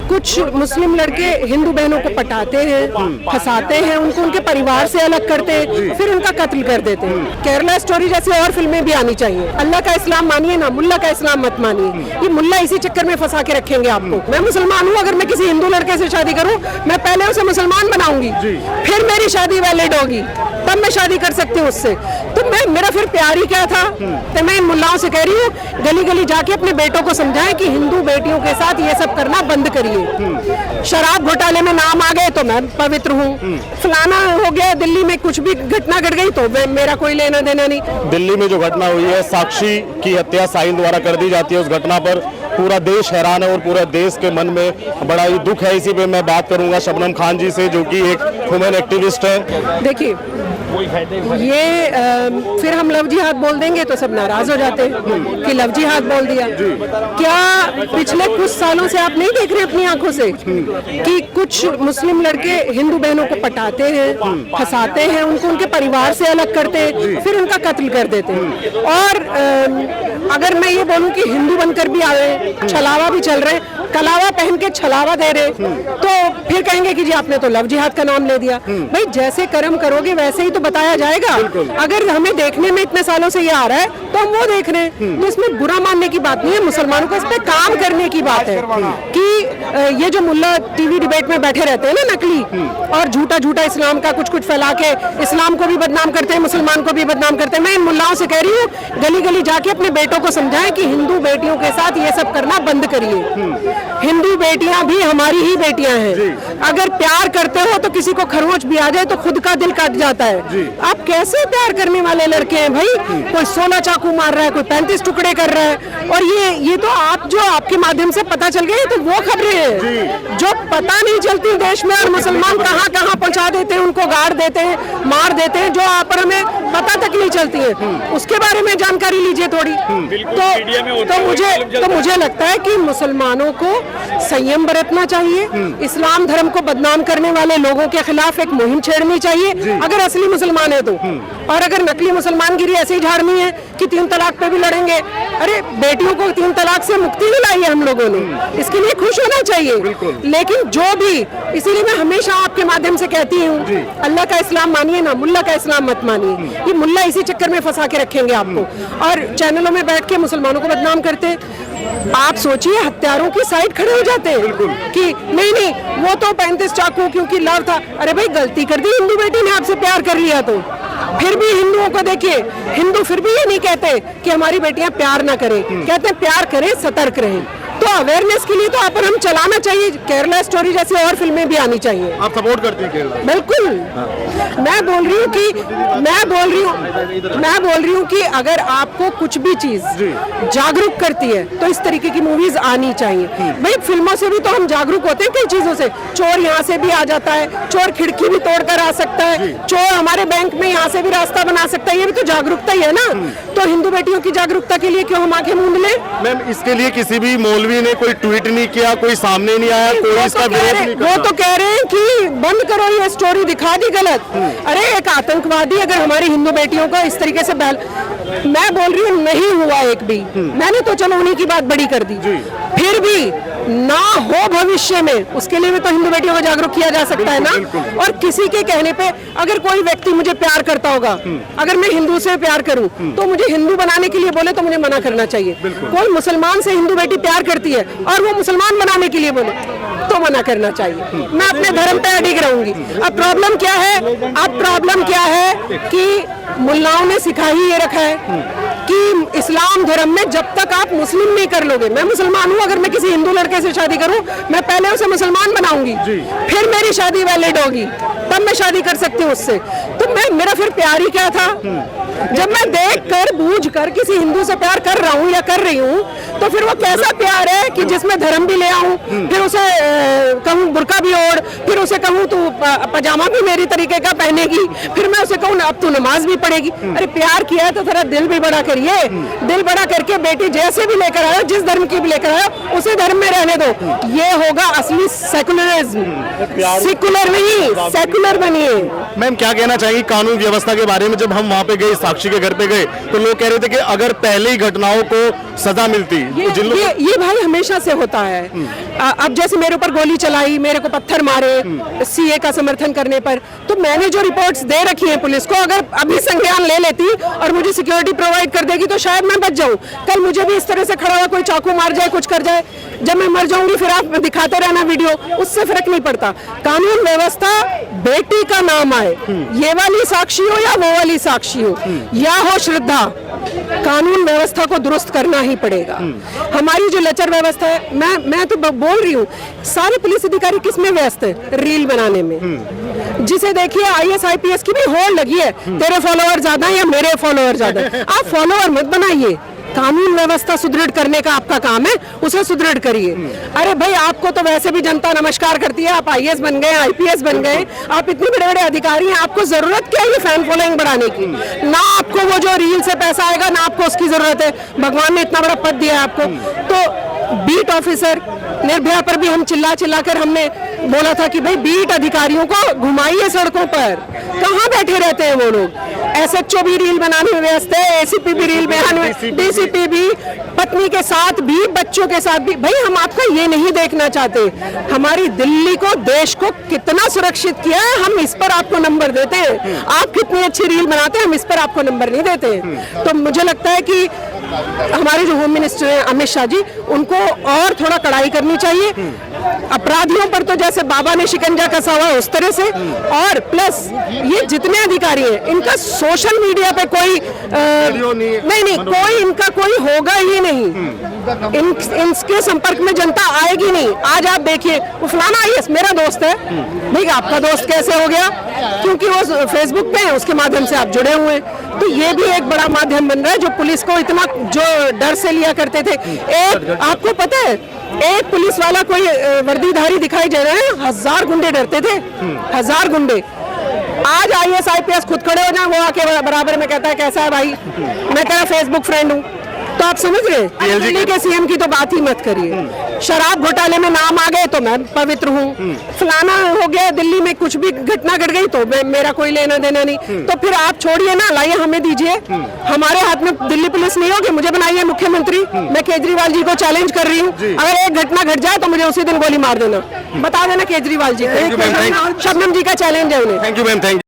कुछ मुस्लिम लड़के हिंदू बहनों को पटाते हैं, फंसाते हैं, उनको उनके परिवार से अलग करते हैं, फिर उनका कत्ल कर देते हैं। केरला स्टोरी जैसी और फिल्में भी आनी चाहिए। अल्लाह का इस्लाम मानिए ना, मुल्ला का इस्लाम मत मानिए। ये मुल्ला इसी चक्कर में फंसा के रखेंगे आपको। मैं मुसलमान हूँ, अगर मैं किसी हिंदू लड़के से शादी करूँ, मैं पहले उसे मुसलमान बनाऊंगी, फिर मेरी शादी वैलिड होगी, तब मैं शादी कर सकती हूँ उससे। तो मेरा फिर प्यार ही क्या था। तो मैं इन मुल्लाओं से कह रही हूँ, गली गली जाके अपने बेटों को समझाएं कि हिंदू बेटियों के साथ ये सब करना बंद करिए। शराब घोटाले में नाम आ गए तो मैं पवित्र हूँ, फलाना हो गया, दिल्ली में कुछ भी घटना घट गई तो मेरा कोई लेना देना नहीं। दिल्ली में जो घटना हुई है, साक्षी की हत्या शाहीन द्वारा कर दी जाती है, उस घटना पर पूरा देश हैरान है और पूरे देश के मन में बड़ा ही दुख है। इसी पे मैं बात करूंगा शबनम खान जी से, जो कि एक ह्यूमन एक्टिविस्ट है। देखिए, ये फिर हम लव जिहाद बोल देंगे तो सब नाराज हो जाते हैं कि लव जिहाद बोल दिया। क्या पिछले कुछ सालों से आप नहीं देख रहे अपनी आंखों से कि कुछ मुस्लिम लड़के हिंदू बहनों को पटाते हैं, फंसाते हैं, उनको उनके परिवार से अलग करते हैं, फिर उनका कत्ल कर देते हैं। और अगर मैं ये बोलूं कि हिंदू बनकर भी आ रहे, छलावा भी चल रहे, कलावा पहन के छलावा दे रहे, तो फिर कहेंगे कि जी आपने तो लव जिहाद का नाम ले दिया। भाई जैसे कर्म करोगे वैसे ही तो बताया जाएगा। अगर हमें देखने में इतने सालों से ये आ रहा है तो हम वो देख रहे हैं, तो इसमें बुरा मानने की बात नहीं है। मुसलमानों को इस पे काम करने की बात है कि ये जो मुल्ला टीवी डिबेट में बैठे रहते हैं ना, नकली और झूठा झूठा इस्लाम का कुछ कुछ फैला के इस्लाम को भी बदनाम करते हैं, मुसलमान को भी बदनाम करते हैं। मैं इन मुल्लाओं से कह रही हूँ, गली गली जाके अपने बेटों को समझाएं कि हिंदू बेटियों के साथ ये सब करना बंद करिए। हिंदू बेटियां भी हमारी ही बेटियां हैं। अगर प्यार करते हो तो किसी को खरोंच भी आ जाए तो खुद का दिल कट जाता है। आप कैसे प्यार करने वाले लड़के हैं भाई? कोई 16 चाकू मार रहा है, कोई 35 टुकड़े कर रहा है, और ये तो आप जो आपके माध्यम से पता चल गए, तो वो खबरें हैं जो पता नहीं चलती देश में, और मुसलमान कहाँ कहाँ पहुँचा देते हैं, उनको गाड़ देते हैं, मार देते हैं, जो आप पर हमें पता तक नहीं चलती है। उसके बारे में जानकारी लीजिए थोड़ी। तो मुझे लगता है कि मुसलमानों को संयम बरतना चाहिए। इस्लाम धर्म को बदनाम करने वाले लोगों के खिलाफ एक मुहिम छेड़नी चाहिए अगर असली मुसलमान है तो। और अगर नकली मुसलमानगिरी ऐसे ही झाड़नी है कि 3 तलाक पे भी लड़ेंगे, अरे बेटियों को 3 तलाक से मुक्ति दिलाई है हम लोगों ने, इसके लिए खुश होना चाहिए। लेकिन जो भी, इसीलिए मैं हमेशा आपके माध्यम से कहती हूँ, अल्लाह का इस्लाम मानिए ना, मुल्ला का इस्लाम मत मानिए। ये मुल्ला इसी चक्कर में फंसा के रखेंगे आपको, और चैनलों में बैठ के मुसलमानों को बदनाम करते। आप सोचिए, हत्यारों की साइड खड़े हो जाते हैं कि नहीं वो तो 35 चाकू क्योंकि लव था। अरे भाई गलती कर दी, हिंदू बेटी ने आपसे प्यार कर लिया तो फिर भी हिंदुओं को देखिए, हिंदू फिर भी ये नहीं कहते कि हमारी बेटियां प्यार ना करें, कहते हैं प्यार करें, सतर्क रहें। तो अवेयरनेस के लिए तो आप हम चलाना चाहिए। केरला स्टोरी जैसी और फिल्में भी आनी चाहिए। आप सपोर्ट करते हैं केरला? बिल्कुल। मैं बोल रही हूँ कि अगर आपको कुछ भी चीज जागरूक करती है तो इस तरीके की मूवीज आनी चाहिए। भाई फिल्मों से भी तो हम जागरूक होते हैं कई चीजों से। चोर यहाँ से भी आ जाता है, चोर खिड़की भी तोड़कर आ सकता है, चोर हमारे बैंक में यहाँ से भी रास्ता बना सकता है, ये भी तो जागरूकता ही है ना। तो हिंदू बेटियों की जागरूकता के लिए क्यों हम आंखें मूंद लें? मैम, इसके लिए किसी भी मौलवी ने कोई ट्वीट नहीं किया, कोई सामने नहीं आया, कोई इसका विरोध नहीं करता। वो तो कह रहे हैं कि बंद करो, ये स्टोरी दिखा दी गलत। अरे एक आतंकवादी अगर हमारी हिंदू बेटियों को इस तरीके से मैं बोल रही हूँ नहीं हुआ एक भी, मैंने तो चलो उन्हीं की बात बड़ी कर दी, फिर भी ना हो भविष्य में, उसके लिए भी तो हिंदू बेटियों को जागरूक किया जा सकता है ना। और किसी के कहने पे अगर कोई व्यक्ति मुझे प्यार करता होगा, अगर मैं हिंदू से प्यार करूं तो मुझे हिंदू बनाने के लिए बोले तो मुझे मना करना चाहिए। कोई मुसलमान से हिंदू बेटी प्यार करती है और वो मुसलमान बनाने के लिए बोले तो मना करना चाहिए। मैं अपने धर्म पे अडिग रहूंगी। अब प्रॉब्लम क्या है कि मुल्लाओं ने सिखा ही ये रखा है कि इस्लाम धर्म में जब तक आप मुस्लिम नहीं कर लोगे, मैं मुसलमान हूँ, अगर मैं किसी हिंदू लड़के से शादी करूँ, मैं पहले उसे मुसलमान बनाऊंगी, फिर मेरी शादी वैलिड होगी, तब मैं शादी कर सकती हूँ उससे। तो मेरा फिर प्यार ही क्या था? जब मैं देख कर बूझ कर किसी हिंदू से प्यार कर रहा हूँ या कर रही हूँ, तो फिर वो कैसा प्यार है कि जिसमें धर्म भी ले आऊं, फिर उसे कहूँ बुर्का भी ओढ़, फिर फिर उसे कहूँ तू पजामा भी मेरी तरीके का पहनेगी, फिर मैं उसे कहूँ अब तू नमाज भी पढ़ेगी। अरे प्यार किया है तो थोड़ा दिल भी बड़ा करिए, दिल बड़ा करके बेटी जैसे भी लेकर आयो, जिस धर्म की भी लेकर आयो, उसी धर्म में रहने दो। ये होगा असली सेकुलरिज्म, सेकुलर नहीं सेकुलर बनिए। मैम क्या कहना चाहिए कानून व्यवस्था के बारे में? जब हम वहाँ पे गए, साक्षी के घर पे गए, तो लोग कह रहे थे कि अगर पहले ही घटनाओं को सजा मिलती तो जिन लोग ये भाई हमेशा से होता है। अब जैसे मेरे ऊपर गोली चलाई, मेरे को पत्थर मारे सीए का समर्थन करने पर, तो मैंने जो रिपोर्ट्स दे रखी हैं पुलिस को, अगर अभी संज्ञान ले लेती और मुझे सिक्योरिटी प्रोवाइड कर देगी तो शायद मैं बच जाऊं। कल मुझे भी इस तरह से खड़ा हुआ कोई चाकू मार जाए, कुछ कर जाए, जब मैं मर जाऊंगी फिर आप दिखाते रहना वीडियो, उससे फर्क नहीं पड़ता। कानून व्यवस्था बेटी का नाम आए, ये वाली साक्षी हो या वो वाली साक्षी हो या हो श्रद्धा, कानून व्यवस्था को दुरुस्त करना ही पड़ेगा। हमारी जो लचर व्यवस्था है, मैं तो बोल रही हूँ, सारे पुलिस अधिकारी किस में व्यस्त है? रील बनाने में। जिसे देखिए आईएएस आईपीएस की भी होड़ लगी है, तेरे फॉलोअर ज्यादा या मेरे फॉलोअर ज्यादा। आप फॉलोअर मत बनाइए, कानून व्यवस्था सुदृढ़ करने का आपका काम है, उसे सुदृढ़ करिए। अरे भाई आपको तो वैसे भी जनता नमस्कार करती है, आप आईएएस बन गए, आईपीएस बन गए, आप इतने बड़े बड़े अधिकारी हैं, आपको जरूरत क्या है ये फैन फॉलोइंग बढ़ाने की? ना आपको वो जो रील से पैसा आएगा, ना आपको उसकी जरूरत है। भगवान ने इतना बड़ा पद दिया है आपको। तो बीट ऑफिसर निर्भया पर भी हम चिल्ला चिल्ला कर हमने बोला था कि भाई बीट अधिकारियों को घुमाइए सड़कों पर, कहाँ बैठे रहते हैं वो लोग? एसएचओ भी रील बनाने में व्यस्त है, एसीपी भी रील बनाने में, डीसीपी भी, पत्नी के साथ भी, बच्चों के साथ भी। भाई हम आपका ये नहीं देखना चाहते, हमारी दिल्ली को, देश को कितना सुरक्षित किया है, हम इस पर आपको नंबर देते हैं। आप कितनी अच्छी रील बनाते हैं, हम इस पर आपको नंबर नहीं देते हैं। तो मुझे लगता है कि हमारे जो होम मिनिस्टर हैं अमित शाह जी, उनको और थोड़ा कड़ाई करनी चाहिए। अपराधियों पर तो जैसे बाबा ने शिकंजा कसा हुआ उस तरह से, और प्लस ये जितने अधिकारी हैं इनका सोशल मीडिया पे कोई नहीं कोई इनका कोई होगा ही नहीं, इनके संपर्क में जनता आएगी नहीं। आज आप देखिए वो फलाना आईएएस मेरा दोस्त है, भाई आपका दोस्त कैसे हो गया? क्योंकि वो फेसबुक पे है, उसके माध्यम से आप जुड़े हुए हैं। तो ये भी एक बड़ा माध्यम बन रहा है जो पुलिस को इतना जो डर से लिया करते थे। एक आपको पता है, एक पुलिस वाला कोई वर्दीधारी दिखाई दे रहे हैं, 1000 गुंडे डरते थे, 1000 गुंडे। आज आईएएस आईपीएस खुद खड़े हो जाए, वो आके बराबर में कहता है कैसा है भाई, मैं तेरा फेसबुक फ्रेंड हूँ। तो आप समझ रहे, दिल्ली के सीएम की तो बात ही मत करिए। शराब घोटाले में नाम आ गए तो मैं पवित्र हूँ, फलाना हो गया, दिल्ली में कुछ भी घटना घट गई तो मेरा कोई लेना देना नहीं। तो फिर आप छोड़िए ना, लाइए हमें दीजिए, हमारे हाथ में दिल्ली पुलिस नहीं होगी, मुझे बनाइए मुख्यमंत्री। मैं केजरीवाल जी को चैलेंज कर रही हूँ, अगर एक घटना घट जाए तो मुझे उसी दिन गोली मार देना, बता देना केजरीवाल जी को। शबनम जी का चैलेंज है उन्हें। Thank you ma'am, thank you.